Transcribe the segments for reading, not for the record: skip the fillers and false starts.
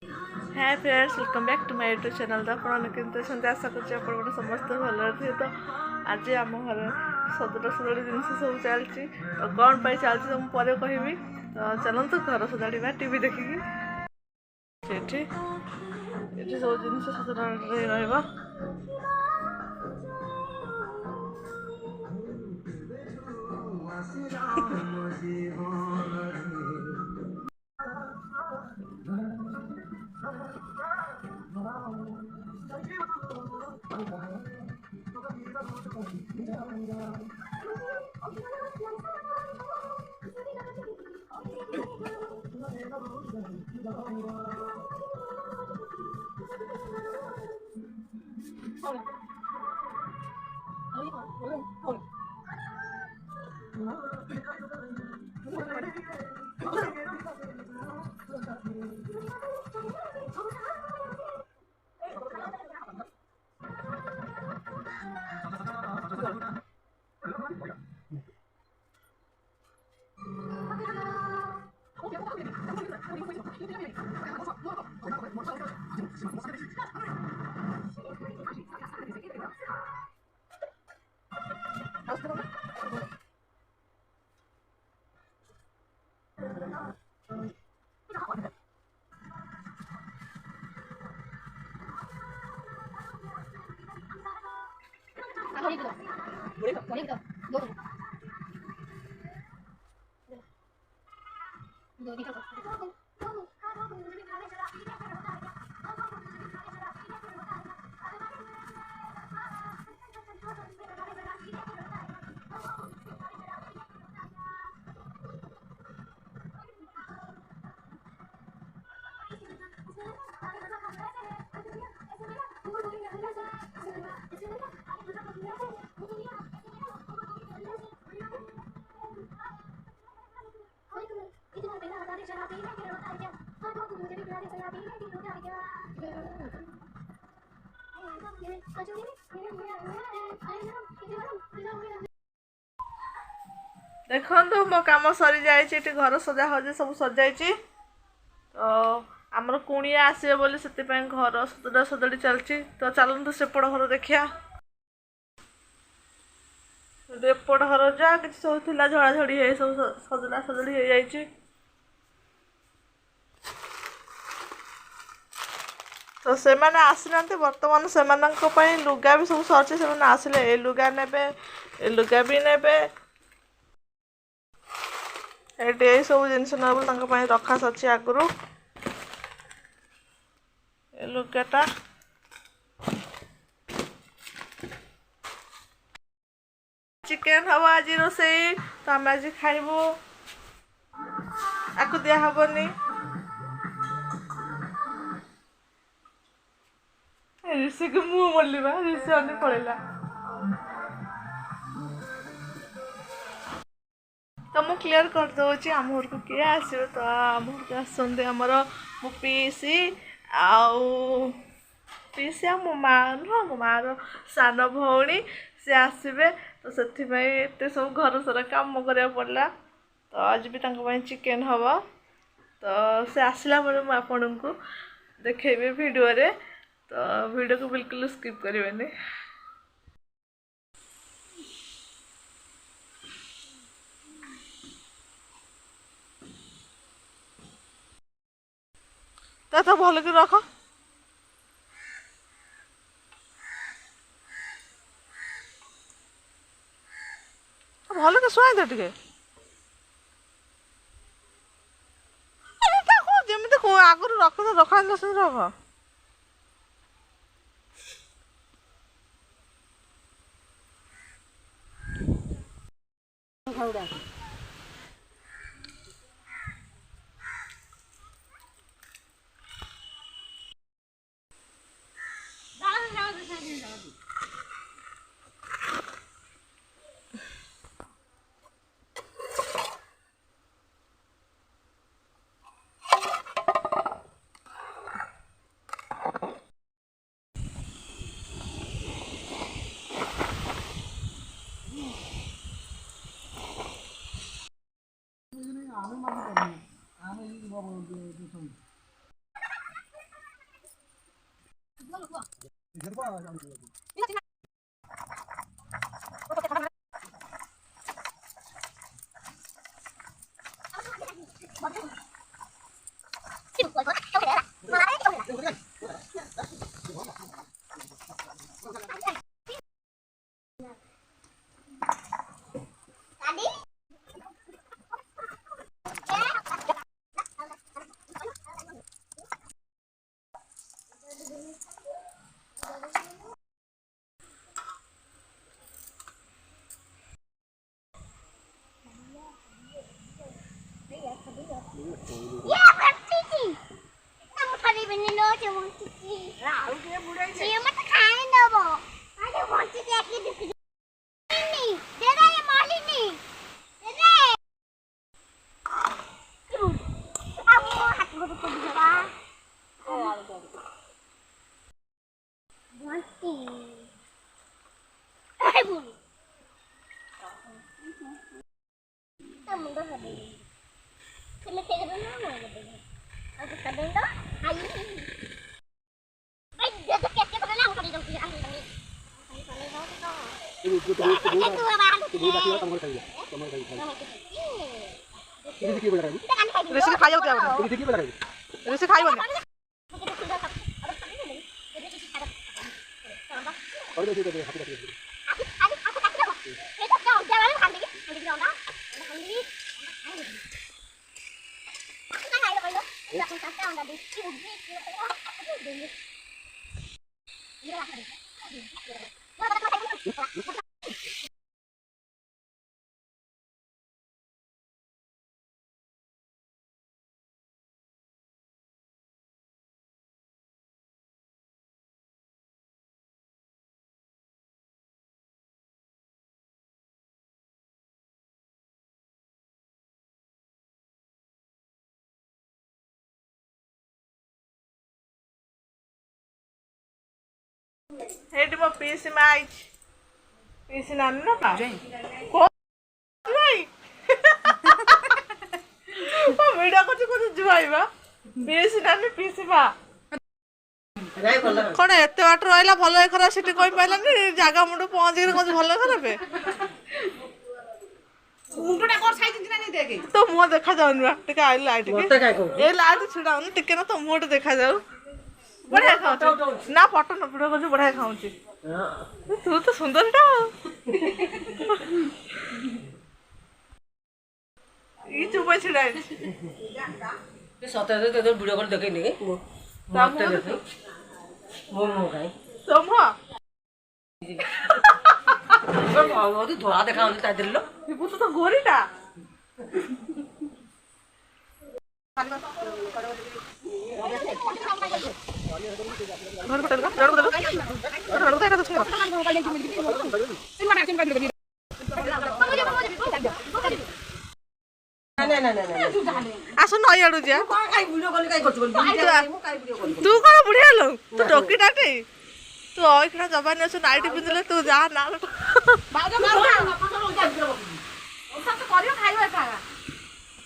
Hi friends, welcome back to my YouTube channel. तो आपते आशा कर समस्त भल थे। तो आज आम घर सजड़ा सजाड़ी जिन सब चलती तो कौन पर चलती तो मुझे कहबी। तो चलते घर सजाड़ा टीवी देखिकी सब जिन सजड़ा रहा। देखो मो कम सरी जाए घर सजा हजे सब सजाई। तो आमर कुणिया आसवे बोली से घर सजड़ा सजाड़ी चलती। तो चलते सेपट घर देखिया। एपट घर जहाँ कि सब थी झड़ाझड़ी है सब सजड़ा सजाड़ी हो जाए। तो से मैंने आसीना बर्तमान से लुगा भी सब सरचे से आसिले ए लुगा ने ए लुगा भी ने ये सब जिनस ना रखा सर आगुरी ए लुगाटा चिकेन हम आज रोसई। तो आम आज खाइबू आपको दिया हेनी ऋषि को मुँह मल्लिबा ऋषि अने पड़ेगा। तो मुझे क्लीयर कर दूसरी आम घर को किए आस। तो आम घर को आसते आमर मो पीसी पीसी आ मो माँ नुह मो मार सान भौणी सी आसवे। तो से सब घर सारा कम करा पड़ा। तो आज भी चिकेन हम। तो से आसला मुझे आपण को देखेबी वीडियो रे। तो वीडियो को बिल्कुल स्किप करेंगे। तो भल कि रख भल कि शुआई दे टे जमी आगुरी रख रखा रख ऋषि खाइयो क्या ऋषि खाइयो हेड मो पीसी माइच पीसी नानी ना पा को नहीं ओ वीडियो को जुआइबा पीसी नानी पीसी बा कौन एत बाट रहा भल खराब से कही पारानी जगह मुंड पहुँच कौन भल खराब तो मुह देखा जाऊन टे आई लाइट ए लाइट छिड़ा टिके ना तो मुह देखा जाऊ बढ़िया खाऊँ ना फटो न वीडियो कर बढ़िया खाऊँ तू तो सुंदर ये चुप छिड़ा सतरे तो वीडियो कर देखे नहीं मत देखे मो मो खाई तो मो तो धोला देखा होने ता दिल्लो वो तो गोरीटा घर बदल का घर बदल घर बदल का तो सुनो आसो नई आडू जा तू कौन बुढ़िया लो तू टोकी टाटे तू ओइखना जबान अस नाइट पिंदले तू जा ना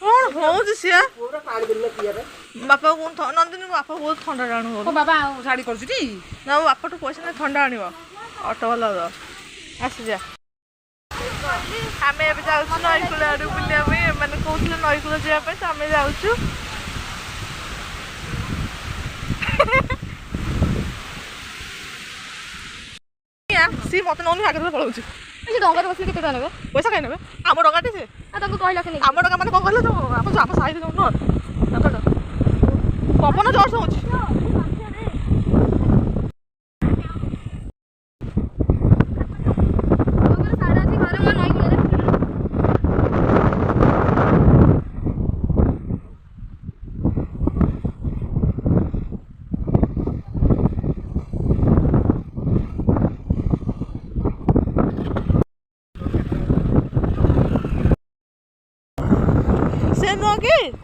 कौन हो जिसिया बापा को नंदिनी बापा बहुत ठंडा जानु बाबा शाड़ी कर ना बापा तो पैसा नहीं ठंडा आनिब ऑटो वाला आस जा आम ए जाऊँ नईकूल आड़ बुलिया मैंने कहते नईकूल जावाई तो आम जाऊँ सी मत नौनी आगे पलाऊँ डंगार बस केते ने पैसा कहीं ने आम डंगाटे से आम डंगा मैंने कौन कहल आम साइड जाऊन पवन जोर से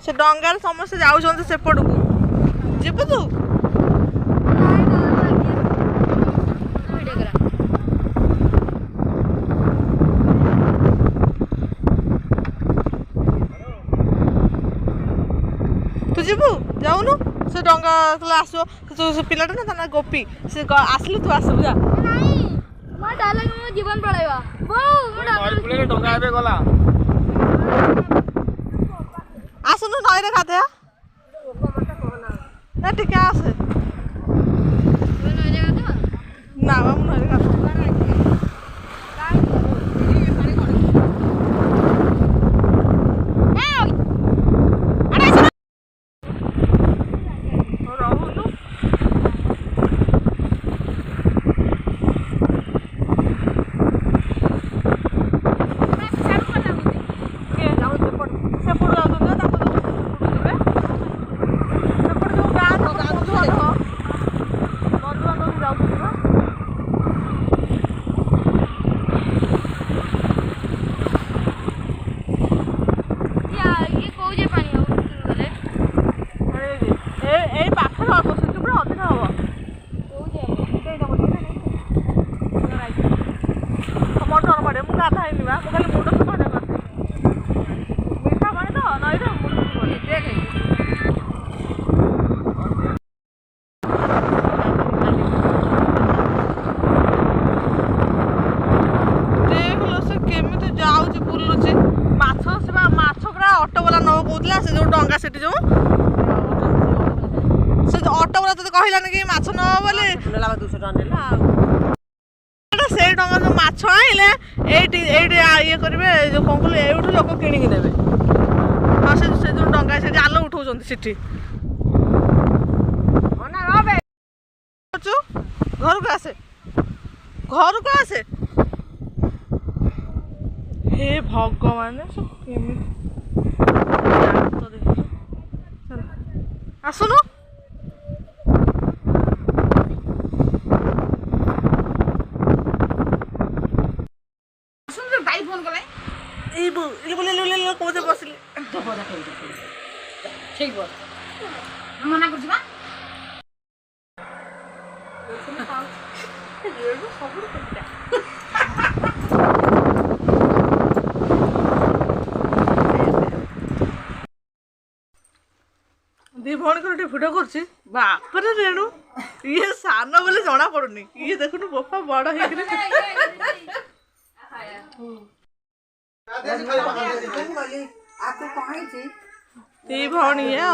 से डंगार समस्त जाऊँ सेपट को जीव तू तू जीवु जाऊनु से डंगा आसो जो पिलाटा ना ता गोपी से आसले तू आसबु जा नहीं मैं डाले मो जीवन पळाइबा बो नई पुले डंगा एबे गला आसनु नई रे खाते ना ठीक है आसे मैं नई जगह दे ना हम नई रे खाते डंगा से जो ऑटो वाला तो कहला कि माछ न बोले 200 टका नेला से डंगा जो माछ आइले एटी ये करबे जो कोन कहले एठु लोक किनि कि नेबे हां से जो डंगा से आलो उठौ जंती सिटी ओना रबे घर को आसे हे भगवान सब केमी आसुनु भाई फोन कले ए बोले ले कोते बसले ठीक बोल मना कर जिबा दी भौणी को भिडियो कर बापरे रेणु ये सान बोले जना पड़ुनी ये देखुनु बोपा बड़ दी भौणी है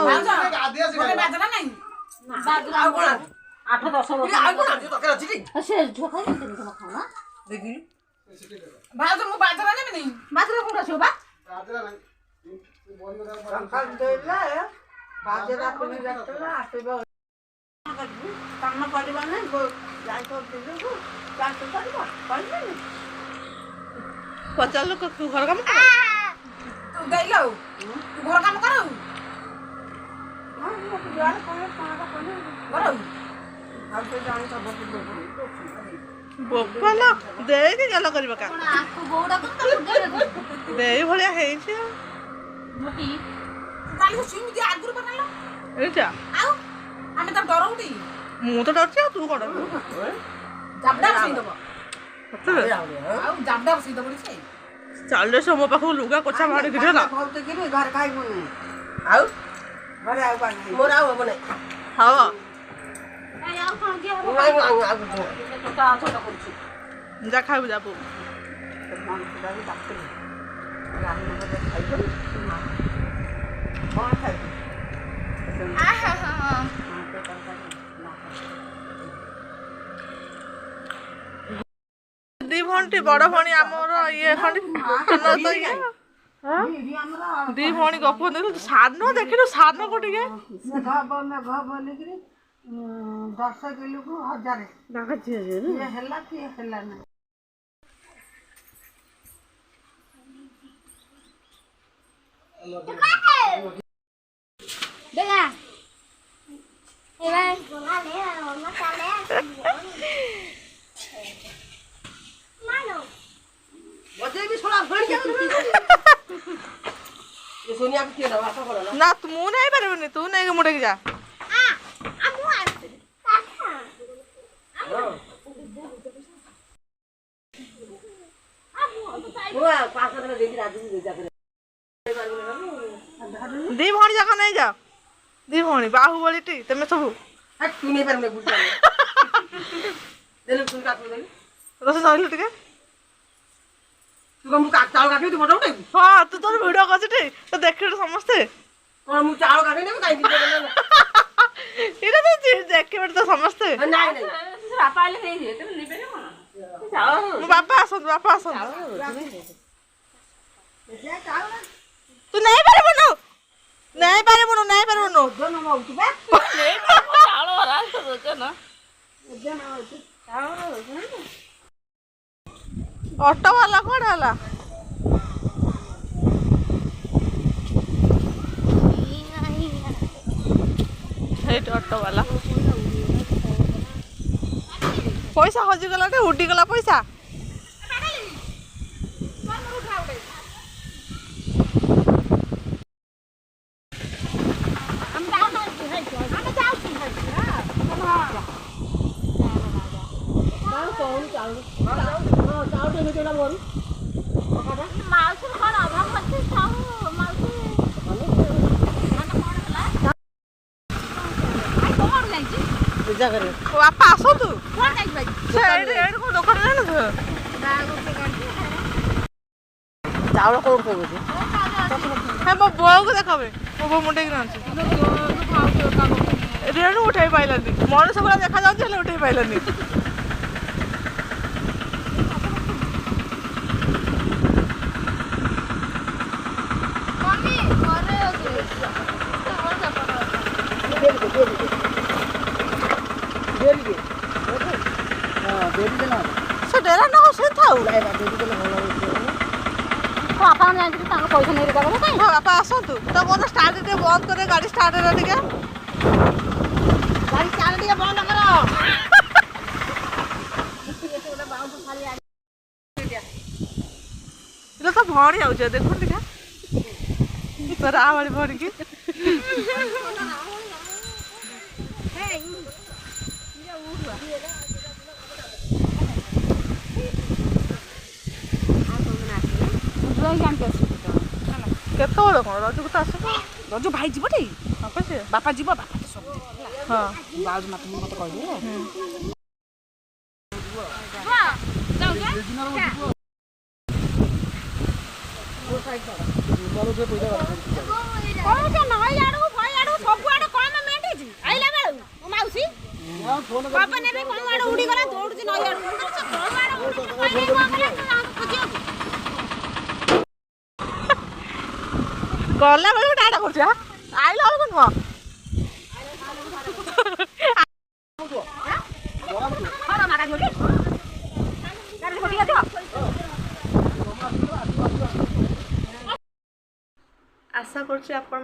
पचार लोग तू घर काम तू गइलो तू घर काम करो बोपाला दे के गला करबा का आपको बोड़ा को दे भलिया हेई छै मोटी काली सुइम दे आगुर बनालो एटा आउ हमें त डर उठी मु तो डर छै तू कोड जाबडा बसई दबो सत्य आउ जाबडा बसई दबो छै चल रे सो मो पाखो लुगा कोछा भाड़ के देला कहते कि घर खाइबो नै आउ घरे आउ बानी मोर आउ बने हां नहीं और कौन के आउ आउ छोटा छोटा करछु जा खाइबो जाबो मन खुदा भी डाक्टर रानी मते खाइबो कोन खाइबो आहा दी भौणी बड़ भौणी आमर ये खंडी न तो ये दी भौणी गप देखु सान देखिलु सान को टिके घ बोले कि 10 किलो को 1000 ये हल्ला कि हल्ला ना देखा ए भाई बोला ले ना चले मानो बजे भी छोड़ा भड़ जा ये सोनिया के के दवा का बोला ना तू नहीं परबनी तू नहीं के मुड़े के जा अमु आते वो पास में देखी राजू दे जा दी भौणी जाका नहीं जा दी ଭଉଣୀ ବାହୁବଳୀଟି ତମେ ସବୁ ତୁ ନେଇ ପାରିବୁ ବୁଝି ଦେଲେ ତୁ କାଟୁ ଦେଲି ରୋଷେଇ ସରିଲୁ ଟିକେ ତୁ କଣ ମୁଁ ଚାଉଳ କାଟିବି ତୁ ଫଟୋ ଉଠେଇବୁ ହଁ ତୁ ତୋର ଭିଡ଼ିଓ କରୁଛୁ ତ ଦେଖିଲୁ ସମସ୍ତେ କଣ ମୁଁ ଚାଉଳ କାଟିବି ନା କାହିଁକି ଏଇଟା ତ ଦେଖିବେ ତ ସମସ୍ତେ ନାଇଁ ନାଇଁ ବାପା ହେଲେ ହେଇଯିବେ ତମେ ନେବେ କଣ ମୋ ବାପା ଆସନ୍ତୁ ତୁ ନେଇପାରିବୁନୁ ଚାଉଳ ଭରା ଓଜନ ଅଟୋ ବାଲା କୁଆଡେ ହେଲା ହେଇଟି ଅଟୋ ବାଲା ପଇସା ହଜିଗଲା ଟେ ଉଡ଼ିଗଲା ପଇସା ମାଉସୀ କଣ ଅଭାବ ଅଛି ସବୁ ମାଉସୀ ପୂଜା କରିବ ବାପା ଆସନ୍ତୁ ଏଇଠି କୋଉ ଦୋକାନ ଜାଣିଛୁ ଚାଉଳ କୋଉଠୁ କହୁଛି ମୋ ବୋଉକୁ ଦେଖାବେ ମୋ ବୋଉ ମୁଣ୍ଡେଇକି ଆଣିଛି ରେଣୁ ଉଠେଇ ପାଇଲାନି ମଣିଷ ଭଳିଆ ଦେଖାଯାଉଛି ହେଲେ ଉଠେଇ ପାଇଲାନି ସେ ଡେରା ନ ସେ ଥାଉ ବାପା ଯାଇକି ତାଙ୍କ ପଇସା ନେଇ ଦେବ କାଇଁ ବାପା ଆସନ୍ତୁ ତ ମୋର ଷ୍ଟାର୍ଟ ଟିକେ ବନ୍ଦ করে ଗାଡ଼ି ଷ୍ଟାର୍ଟ ହେଲା ଟିକେ ଗାଡ଼ି ଚାଲ ଟିକେ ବନ୍ଦ କର এটা তো ভরি যাচ্ছে দেখুন টিকা তোর আওয়াজ ভরি কি କେତେବେଳେ କ'ଣ ରଜକୁ ତ ଆସିବ ରଜ ଭାଇ ଯିବ ଟି ସେ ବାପା ଯିବ ବାପା ତ ସବୁ ହଁ ବାଉଜ ମତେ କହିଦେବ ଗଲା ବେଳକୁ ଟାଟା କରୁଛି ଆଇଲା ବେଳକୁ ନୁହଁ ଆଶା କରୁଛି ଆପଣ